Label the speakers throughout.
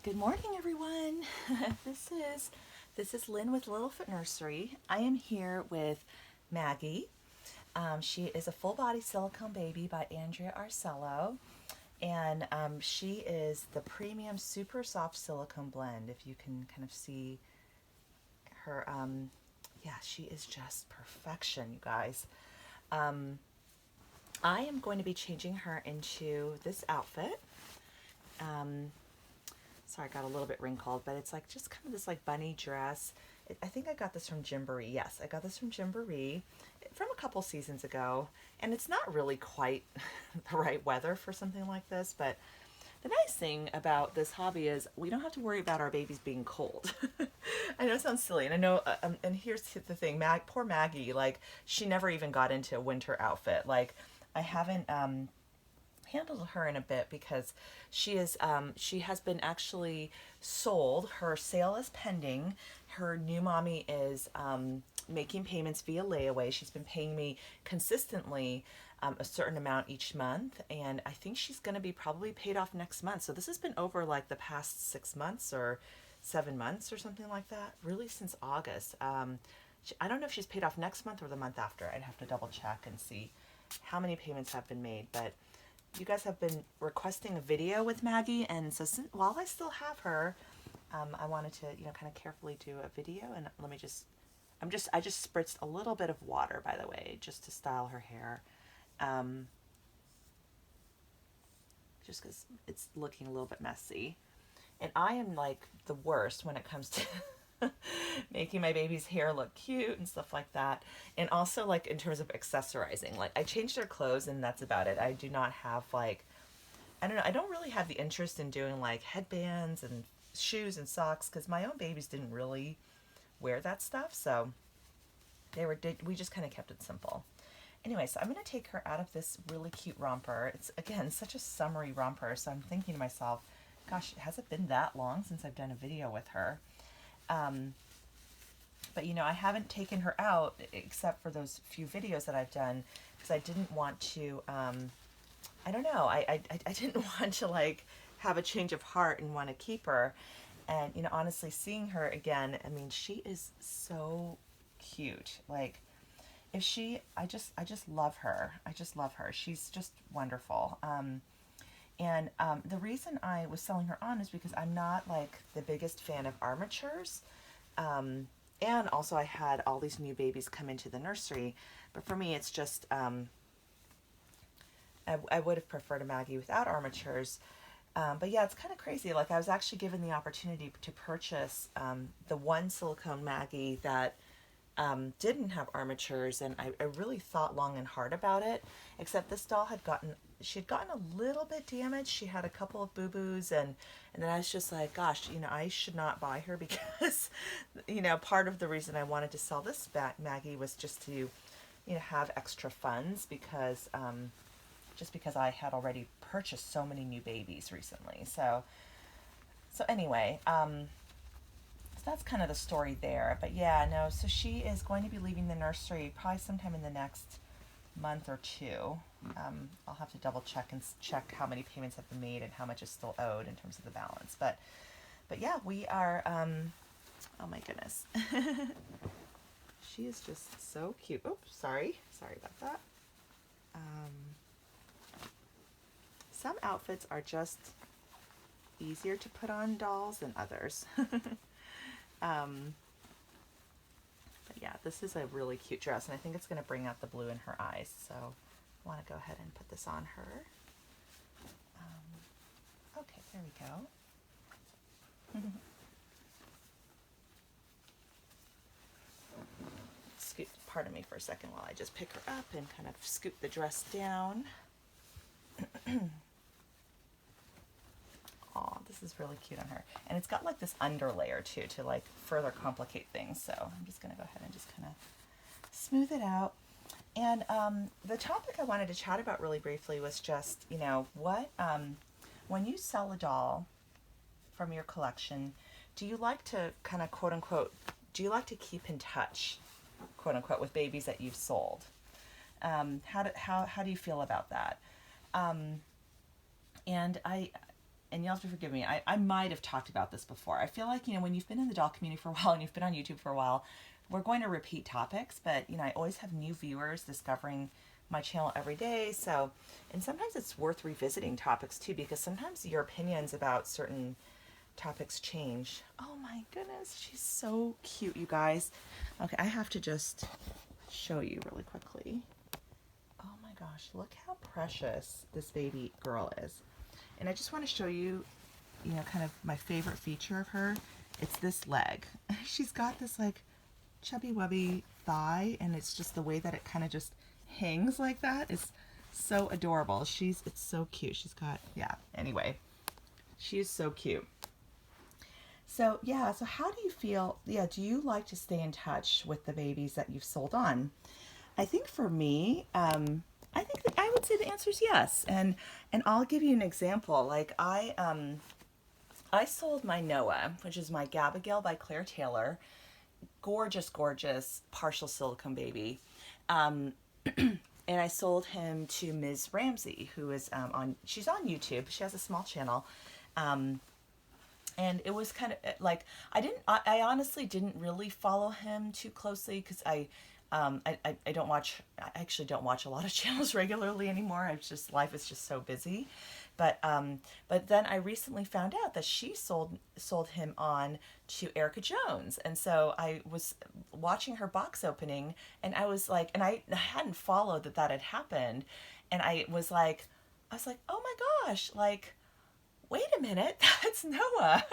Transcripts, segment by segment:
Speaker 1: Good morning, everyone. this is this is Lynn with Littlefoot Nursery. I am here with Maggie. She is a full body silicone baby by Andrea Arcello, and she is the premium super soft silicone blend. If you can kind of see her, yeah, she is just perfection, you guys. Um, I am going to be changing her into this outfit. Um, Sorry, I got a little bit wrinkled, but it's like just kind of this like bunny dress. I think I got this from Gymboree. Yes, I got this from Gymboree from a couple seasons ago, and it's not really quite the right weather for something like this, but the nice thing about this hobby is we don't have to worry about our babies being cold. I know it sounds silly, and I know, and here's the thing, poor Maggie, like she never even got into a winter outfit. Like I haven't handled her in a bit because she has been actually sold. Her sale is pending. Her new mommy is making payments via layaway. She's been paying me consistently a certain amount each month, and I think she's going to be probably paid off next month. So this has been over like the past 6 months or 7 months or something like that, really since August. I don't know if she's paid off next month or the month after. I'd have to double check and see how many payments have been made, but you guys have been requesting a video with Maggie, and so while I still have her, I wanted to, kind of carefully do a video. And let me I just spritzed a little bit of water, by the way, just to style her hair, um, just because it's looking a little bit messy. And I am like the worst when it comes to making my baby's hair look cute and stuff like that. And also like in terms of accessorizing, like I changed her clothes and that's about it. I do not have like, I don't know, I don't really have the interest in doing like headbands and shoes and socks because my own babies didn't really wear that stuff. So we just kind of kept it simple. Anyway, so I'm going to take her out of this really cute romper. It's, again, such a summery romper. So I'm thinking to myself, gosh, has it been that long since I've done a video with her? Um, but I haven't taken her out except for those few videos that I've done because I didn't want to, I don't know, I didn't want to like have a change of heart and want to keep her. And, honestly, seeing her again, I mean, she is so cute. Like, I just love her. I just love her. She's just wonderful. And the reason I was selling her on is because I'm not like the biggest fan of armatures. And also I had all these new babies come into the nursery, but for me it's just, I would have preferred a Maggie without armatures. But yeah, it's kind of crazy. Like I was actually given the opportunity to purchase the one silicone Maggie that didn't have armatures, and I really thought long and hard about it, except this doll she had gotten a little bit damaged. She had a couple of boo-boos, and then I was just like, gosh, I should not buy her because, part of the reason I wanted to sell this Maggie was just to, have extra funds because, just because I had already purchased so many new babies recently. So anyway, so that's kind of the story there. But yeah, no, so she is going to be leaving the nursery probably sometime in the next month or two. I'll have to double check and check how many payments have been made and how much is still owed in terms of the balance. But yeah, we are, oh my goodness. She is just so cute. Oops, sorry about that. Some outfits are just easier to put on dolls than others. But yeah, this is a really cute dress, and I think it's going to bring out the blue in her eyes. So I want to go ahead and put this on her. Okay, there we go. Pardon me for a second while I just pick her up and kind of scoop the dress down. Aw, this is really cute on her. And it's got like this under layer too to like further complicate things. So I'm just going to go ahead and just kind of smooth it out. And the topic I wanted to chat about really briefly was just, when you sell a doll from your collection, do you like to kind of quote unquote, do you like to keep in touch, quote unquote, with babies that you've sold? How do you feel about that? And and you'll have to forgive me, I might have talked about this before. I feel like, when you've been in the doll community for a while and you've been on YouTube for a while, we're going to repeat topics, but, I always have new viewers discovering my channel every day. So, and sometimes it's worth revisiting topics too, because sometimes your opinions about certain topics change. Oh my goodness, she's so cute, you guys. Okay, I have to just show you really quickly. Oh my gosh, look how precious this baby girl is. And I just want to show you, kind of my favorite feature of her. It's this leg. She's got this like chubby wubby thigh, and it's just the way that it kind of just hangs like that is so adorable. It's so cute. She's got, anyway, she is so cute. So so how do you feel? Do you like to stay in touch with the babies that you've sold on? I think for me, I think that I would say the answer is yes. And I'll give you an example. Like I sold my Noah, which is my Gabigail by Claire Taylor. Gorgeous, gorgeous partial silicone baby. And I sold him to Ms. Ramsey, who is she's on YouTube. She has a small channel. And it was kind of like, I honestly didn't really follow him too closely because I actually don't watch a lot of channels regularly anymore. Life is just so busy. But then I recently found out that she sold him on to Erica Jones. And so I was watching her box opening, and I was like, and I hadn't followed that had happened. And I was like, oh my gosh, like, wait a minute, that's Noah.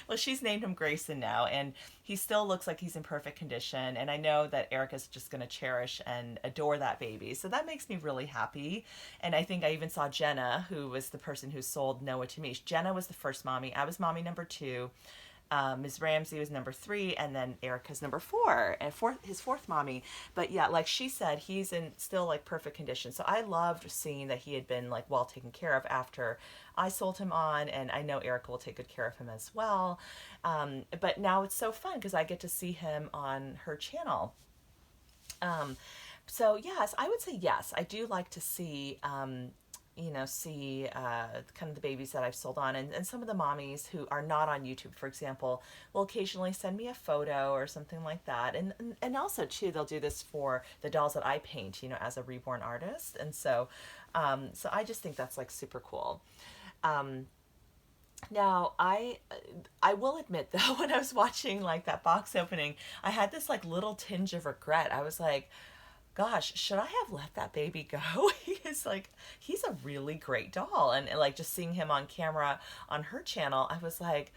Speaker 1: Well, she's named him Grayson now, and he still looks like he's in perfect condition. And I know that Erica's just going to cherish and adore that baby. So that makes me really happy. And I think I even saw Jenna, who was the person who sold Noah to me. Jenna was the first mommy. I was mommy number 2. Ms. Ramsey was number 3, and then Erica's number 4, and his fourth mommy. But yeah, like she said, he's in still like perfect condition. So I loved seeing that he had been like well taken care of after I sold him on, and I know Erica will take good care of him as well. But now it's so fun because I get to see him on her channel. So yes, I would say yes. I do like to see see kind of the babies that I've sold on, and some of the mommies who are not on YouTube, for example, will occasionally send me a photo or something like that. And also too, they'll do this for the dolls that I paint, as a reborn artist. And so I just think that's like super cool. Now I will admit though, when I was watching like that box opening, I had this like little tinge of regret. I was like, gosh, should I have let that baby go? He's a really great doll. And like just seeing him on camera on her channel, I was like,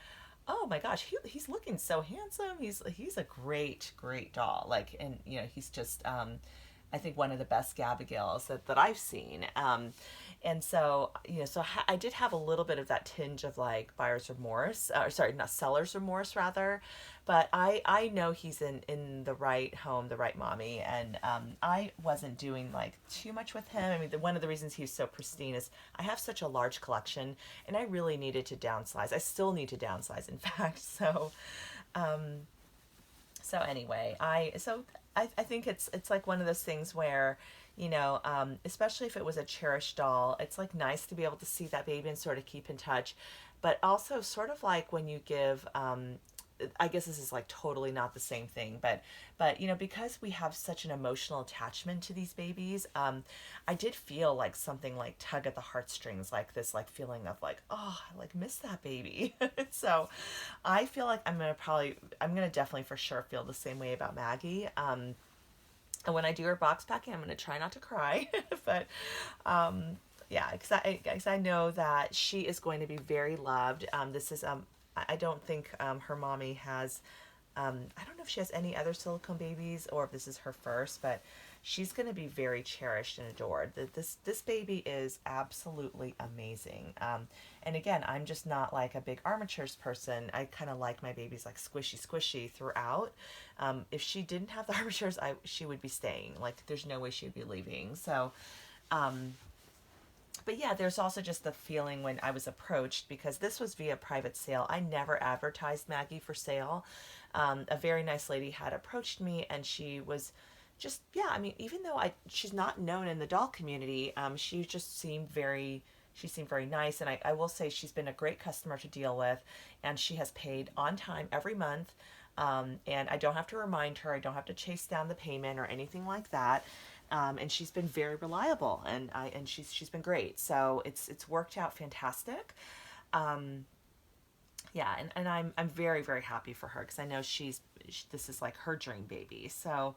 Speaker 1: oh my gosh, he's looking so handsome. He's a great, great doll. Like, and he's just, I think one of the best Gabigails that I've seen. And so, I did have a little bit of that tinge of like buyer's remorse, or sorry, not seller's remorse rather, but I know he's in the right home, the right mommy. And I wasn't doing like too much with him. I mean, one of the reasons he's so pristine is I have such a large collection, and I really needed to downsize. I still need to downsize, in fact. So anyway, I think it's like one of those things where, especially if it was a cherished doll, it's like nice to be able to see that baby and sort of keep in touch. But also sort of like when you give, I guess this is like totally not the same thing, but because we have such an emotional attachment to these babies, I did feel like something like tug at the heartstrings, like this like feeling of like, oh, I like miss that baby. So I feel like I'm gonna definitely for sure feel the same way about Maggie. And when I do her box packing, I'm going to try not to cry, but, because I know that she is going to be very loved. This is, I don't think, her mommy has, I don't know if she has any other silicone babies or if this is her first, but she's going to be very cherished and adored. This baby is absolutely amazing. And again, I'm just not like a big armatures person. I kind of like my babies like squishy throughout. If she didn't have the armatures, she would be staying. Like there's no way she would be leaving. So, but yeah, there's also just the feeling when I was approached, because this was via private sale. I never advertised Maggie for sale. A very nice lady had approached me, and she was just, even though she's not known in the doll community, she just seemed very She seemed very nice, and I will say she's been a great customer to deal with, and she has paid on time every month. And I don't have to remind her, I don't have to chase down the payment or anything like that. And she's been very reliable, and she's been great. So it's worked out fantastic. Yeah, and I'm very very happy for her because I know this is like her dream baby. So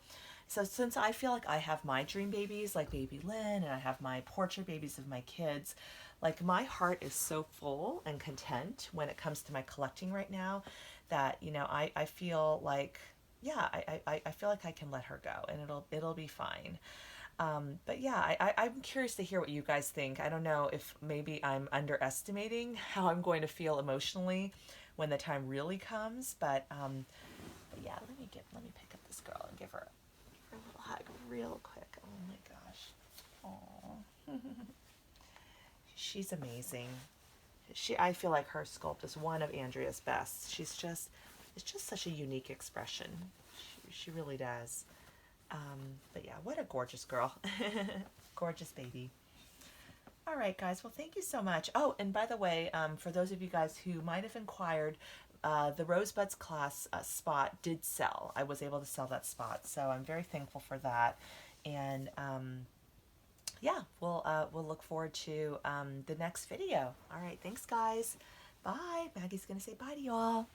Speaker 1: since I feel like I have my dream babies like baby Lynn, and I have my portrait babies of my kids, like my heart is so full and content when it comes to my collecting right now that I feel like, yeah, I feel like I can let her go and it'll be fine. But yeah, I'm curious to hear what you guys think. I don't know if maybe I'm underestimating how I'm going to feel emotionally when the time really comes. But yeah, let me pick up this girl and give her a little hug real quick. Oh my gosh. Aw. She's amazing. I feel like her sculpt is one of Andrea's best. It's just such a unique expression. She really does. But yeah, what a gorgeous girl. Gorgeous baby. All right, guys. Well, thank you so much. Oh, and by the way, for those of you guys who might have inquired, the Rosebuds class spot did sell. I was able to sell that spot, so I'm very thankful for that. And yeah, we'll look forward to the next video. All right, thanks, guys. Bye. Maggie's gonna say bye to you all.